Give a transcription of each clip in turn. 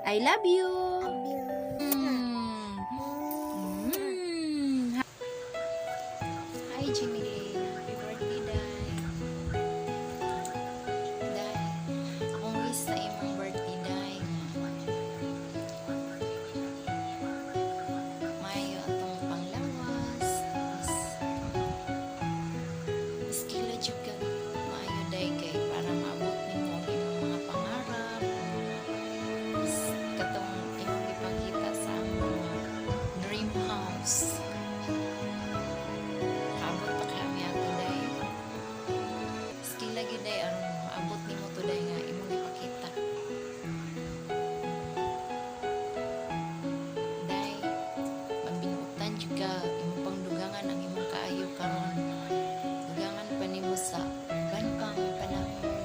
I love you. Hi, Jimmy. Happy birthday, Day. Day, akong wish sa imong birthday, Day. Mayo atong panglawas. Is kila juga maayo, Day, kay para maabot nimo ang imong mga pangarap. Katong imong ipakita sa among dream house. Abot pa kami ato, Day. Skill lagi, Day, aron maabot nimo to, Day, nga imong ipakita. Day, mabinutan juga imong pangdugangan ang imong kaayo karon. Dugangan pa nimo sa banpang panahon.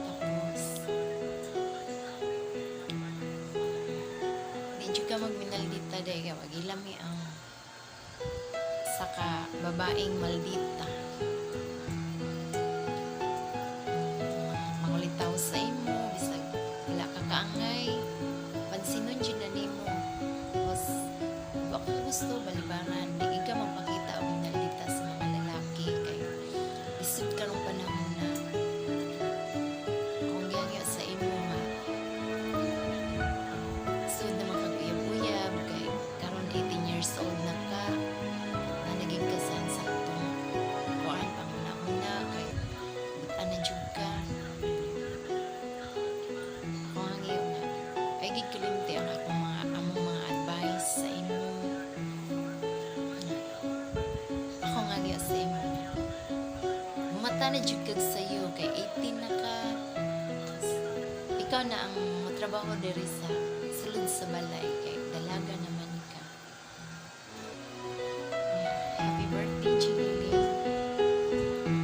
Tapos di juga magminaldita, Day, kaya magilami ang saka babaeng maldita. Mangulitaw sa imo, bisag wala ka kaangay. Pansinon dyan na nimo. Tapos, baka gusto, balibaran, di ka magpakita o minaldita sa mga lalaki. Kay, isip ka nung panahon na kung gangyo sa imo nga sud na magkaguyab-uyab kay karon 18 years old na ka na naging kasan sa itong kuan panguna-una kay butan na jud ka kung ang iyo nga ay gigkalimti ang among mga advice sa imo. Ako nga giya sa imo mumata na jud kag sayo kay 18 na ka. Ikaw na ang matrabaho diri sa sulod sa balay kay dalaga naman ka. Happy birthday, Chili.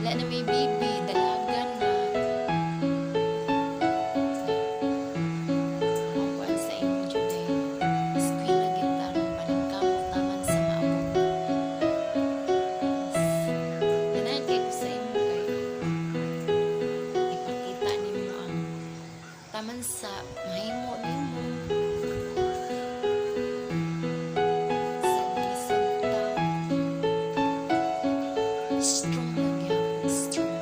Wala na may baby, dalaga na. Kuan sa imo, Juday. Eskwela gitarong paningkamot naman sa maabot. Ganahan kay ko sa imo kay ipakita nimo ang taman sa mahimo nimo. Strong lang yan. Strong.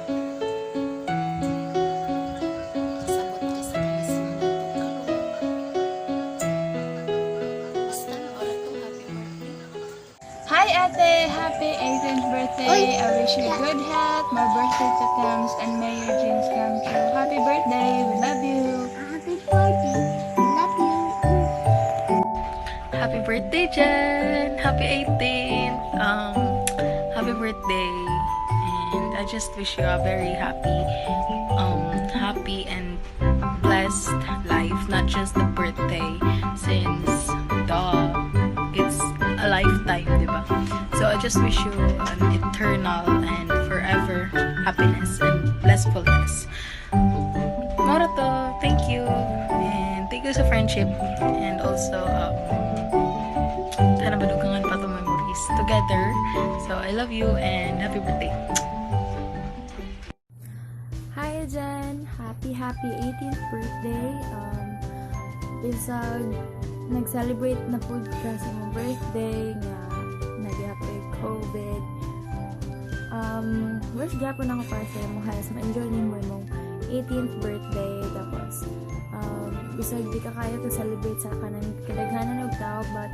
Kasabot ka sa kalisunan kung karoon. Basta na oras to. Happy birthday. Hi Ate! Happy 18th birthday! I wish you good health, more birthday to comes, and may your dreams come true. Happy birthday! We love you! Happy birthday. Love you. Happy birthday, Jen! Happy 18th! Happy birthday! And I just wish you a very happy and blessed life, not just the birthday, since it's a lifetime, diba? So I just wish you an eternal and forever happiness and blissfulness. Morato, thank you! And thank you sa friendship, and also sana madugangan pa itong memories together. So, I love you and happy birthday. Hi Jen! Happy 18th birthday! Bisag nag-celebrate na po ka sa mong birthday nga nag-happy COVID. Wish gyapon ako para sa mo halos ma-enjoy nimo imong 18th birthday. Tapos bisag di ka kaya to celebrate sa kanan kadaghanan og tao, but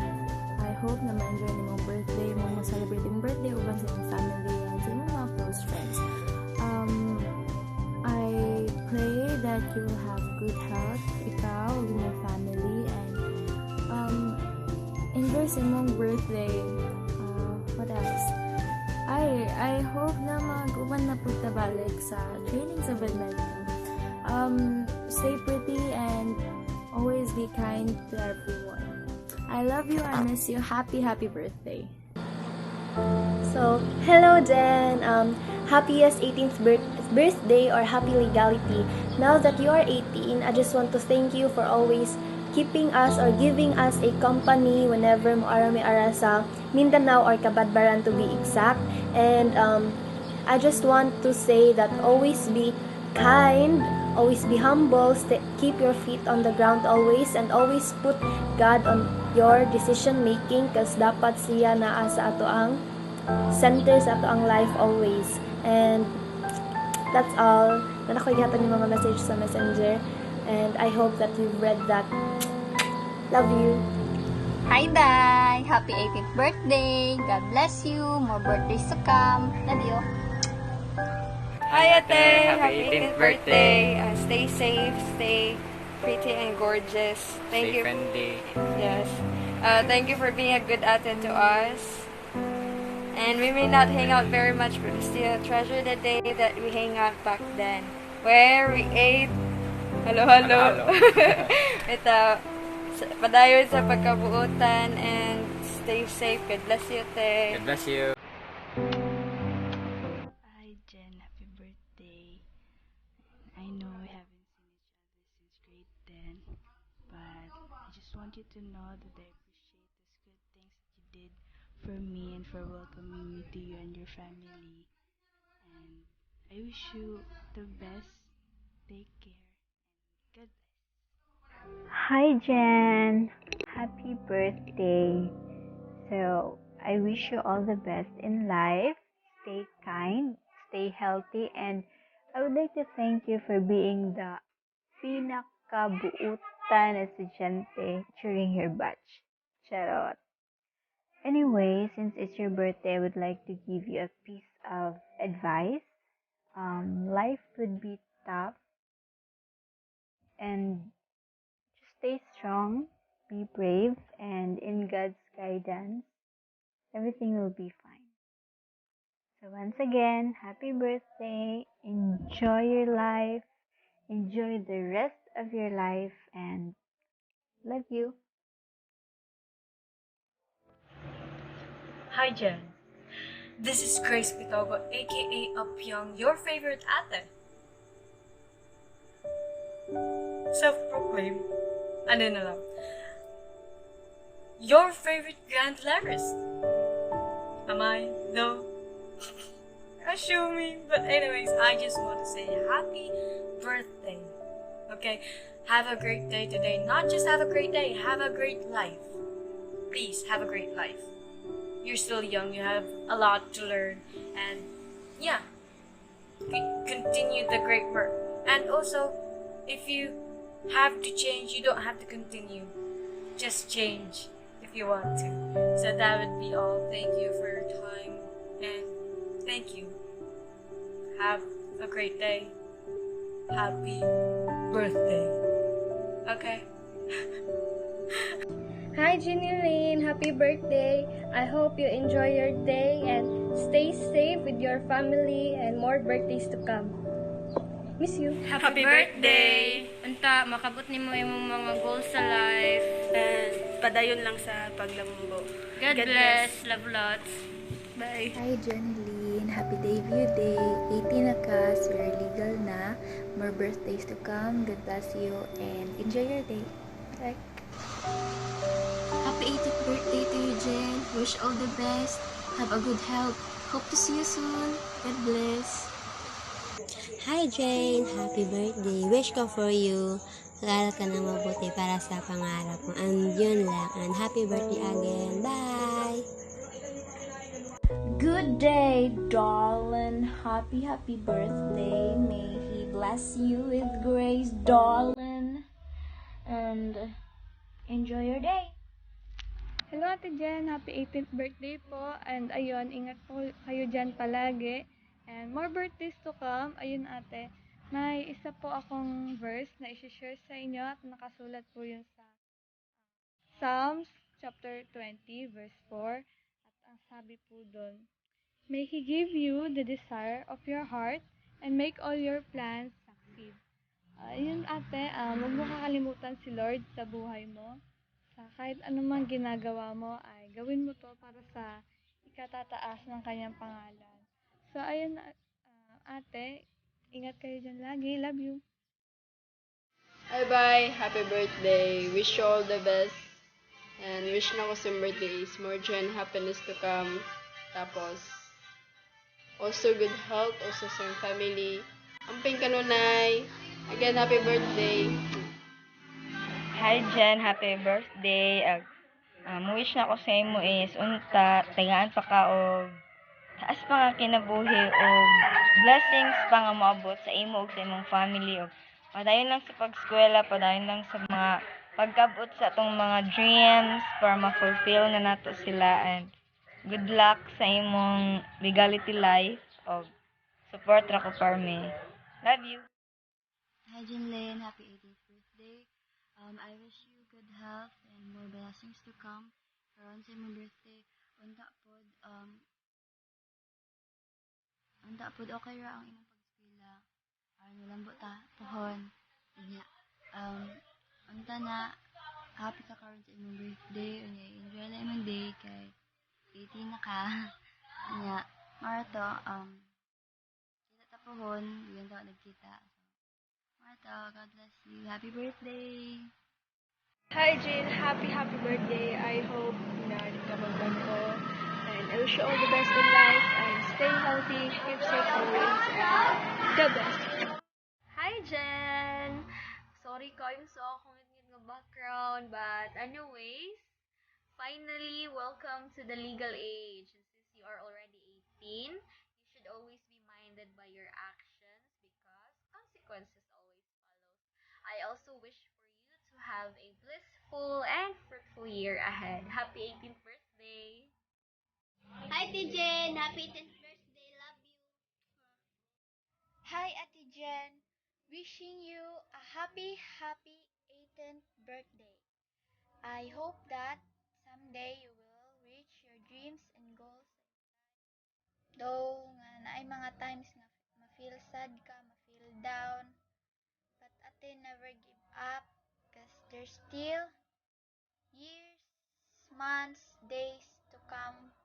I hope na ma-enjoy nimo ang birthday mo, ma-celebrate yung birthday uban sa imong family and sa imong mga close friends. I pray that you have good health, ikaw, your family, and enjoy sa imong birthday. What else? I hope na mag-uban na punta balik sa training sa badminton. Stay pretty and always be kind to everyone. I love you, I miss you. Happy birthday. So, hello Jen! Happiest 18th birthday or happy legality. Now that you are 18, I just want to thank you for always keeping us or giving us a company whenever moara may ara sa Mindanao or Cabadbaran to be exact. And I just want to say that always be kind always be humble, keep your feet on the ground always, and always put God on your decision making, because dapat siya naa sa ato ang center sa ato ang life always. And that's all. Nanakagihatan yung mga message sa messenger, and I hope that you've read that. Love you. Hi, Day! Happy 18th birthday! God bless you! More birthdays to come! Love you! Hi, Ate! Happy 18th birthday! Stay safe, stay pretty and gorgeous. Thank you. Friendly. Yes. Thank you for being a good ate to us. And we may not hang out very much, but we still treasure the day that we hang out back then. Where we ate. Hello. Ito. Padayon sa pagkabuutan and stay safe. God bless you, Ate. God bless you. Hi Jen, happy birthday. I know we haven't seen each other since grade 10, but I just want you to know that I appreciate those good things that you did for me and for welcoming me to you and your family. And I wish you the best. Take care. God bless. Hi Jen, happy birthday. So, I wish you all the best in life. Stay kind, stay healthy, and I would like to thank you for being the pinakabuutan estudyante during your batch. Charot. Anyway, since it's your birthday, I would like to give you a piece of advice. Life would be tough, and just stay strong, be brave, and in God's guidance, everything will be fine. So, once again, happy birthday. Enjoy your life. Enjoy the rest of your life, and love you. Hi Jen, this is Grace Pitogo, aka Upyoung, your favorite ate. Self-proclaimed, ano na lang, your favorite grand lyrist. Am I? No? Assuming, but anyways, I just want to say happy birthday. Okay, have a great day today. Not just have a great day, have a great life. Please, have a great life. You're still young, you have a lot to learn, and yeah, continue the great work. And also, if you have to change, you don't have to continue. Just change if you want to. So that would be all. Thank you for your time, and thank you. Have a great day. Happy birthday. Okay? Hi, Ginny Lynn. Happy birthday. I hope you enjoy your day and stay safe with your family and more birthdays to come. Miss you. Happy birthday! Anta, makabot ni mo yung mga goals sa life. And padayon lang sa paglambo. God bless. Love lots. Bye. Hi Jenny Lynn, happy debut day. 18 na ka, so you're legal na. More birthdays to come. God bless you and enjoy your day. Bye. Happy 18th birthday to you, Jen. Wish all the best. Have a good health. Hope to see you soon. God bless. Hi Jane, happy birthday. Wish ko for you. Mag-aral ka ng mabuti para sa pangarap mo. And yun lang. And happy birthday again. Bye! Good day, darling. Happy birthday. May He bless you with grace, darling. And enjoy your day. Hello, Ate Jen. Happy 18th birthday po. And ayun, ingat po kayo dyan palagi. And more birthdays to come. Ayun, Ate. May isa po akong verse na isi-share sa inyo at nakasulat po yun sa Psalms chapter 20 verse 4. At ang sabi po doon, May He give you the desire of your heart and make all your plans succeed. Ayun, Ate, huwag mo kakalimutan si Lord sa buhay mo. Sa kahit anumang ginagawa mo ay gawin mo to para sa ikatataas ng kanyang pangalan. So, ayun, Ate, ingat kayo dyan lagi. Love you. Bye-bye. Happy birthday. Wish you all the best. And wish na ko sa birthday is more joy and happiness to come. Tapos, also good health, also sa family. Amping kanunay. Again, happy birthday. Hi Jen, happy birthday. Wish na ko sa imo is unta tagaan pa ka og taas pa nga kinabuhi og blessings pa nga moabot sa imo ug sa imong family og padayon lang sa pag-eskwela, padayon lang sa mga pagkabot sa atong mga dreams para ma-fulfill na nato sila and good luck sa imong legality life og support ra ko parmi. Love you. Hi Jinlene, happy 18th birthday. I wish you good health and more blessings to come. Karon sa imong birthday, unta pod okay ra ang imong pag-eskwela. Aron walang ta pohon. Unya, unta na happy ka karon sa imong birthday. Unya, enjoy na imong day kay 18 na ka. Unya, marato kita ta pohon, diyan ta nagkita. Marta, God bless you. Happy birthday! Hi Jane, happy birthday. I hope na di ka magbago. And I wish you all the best in life and stay healthy, keep safe always, and the best. Hi Jen! Sorry kayo sa akong nga background, but anyways, finally, welcome to the legal age. And since you are already 18, you should always be minded by your actions because consequences always follow. I also wish for you to have a blissful and fruitful year ahead. Happy 18th birthday! Hi, Tijen! Happy 10th birthday! Love you! Hi, Ate Jen. Wishing you a happy 18th birthday. I hope that someday you will reach your dreams and goals. Though nga naay mga times nga ma-feel sad ka, ma-feel down, but ate never give up because there's still years, months, days to come.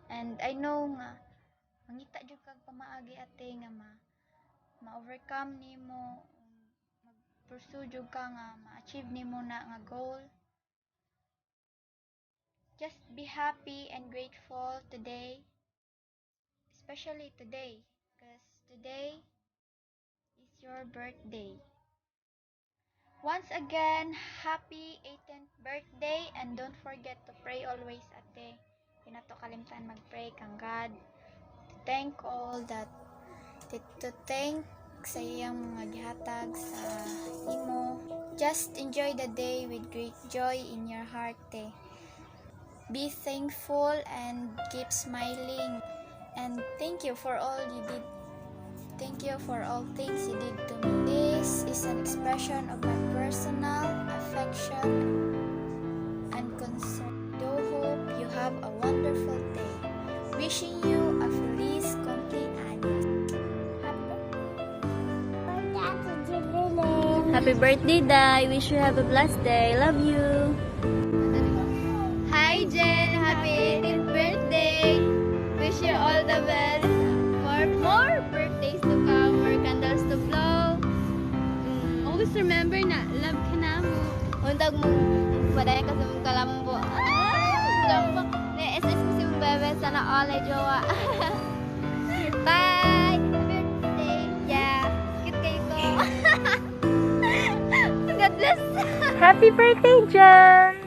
And I know nga mangita jud kag pamaagi ate nga ma-overcome nimo, mag-pursue jud ka nga ma-achieve nimo na nga goal. Just be happy and grateful today, especially today, because today is your birthday. Once again, happy 18th birthday and don't forget to pray always, ate. Di na to kalimtan mag-pray kang God. To thank all that, to thank sa iyang mga gihatag sa imo. Just enjoy the day with great joy in your heart, te. Be thankful and keep smiling. And thank you for all you did. Thank you for all things you did to me. This is an expression of my personal affection and concern. Do hope you have a wonderful day. Wishing you a feliz cumpleaños. Happy birthday, Dai. Wish you have a blessed day. Love you. Hi, Jen! Happy 18th birthday! Wish you all the best. More birthdays to come, more candles to blow. Always remember na love ka na mo. Untag mo, padaya ka sa mong kalambo. Kalambo. Na-SS mo si mong bebe. Sana all ay jowa. Bye! Happy birthday! Yeah. Cute kayo ko. God bless! Happy birthday, Jen!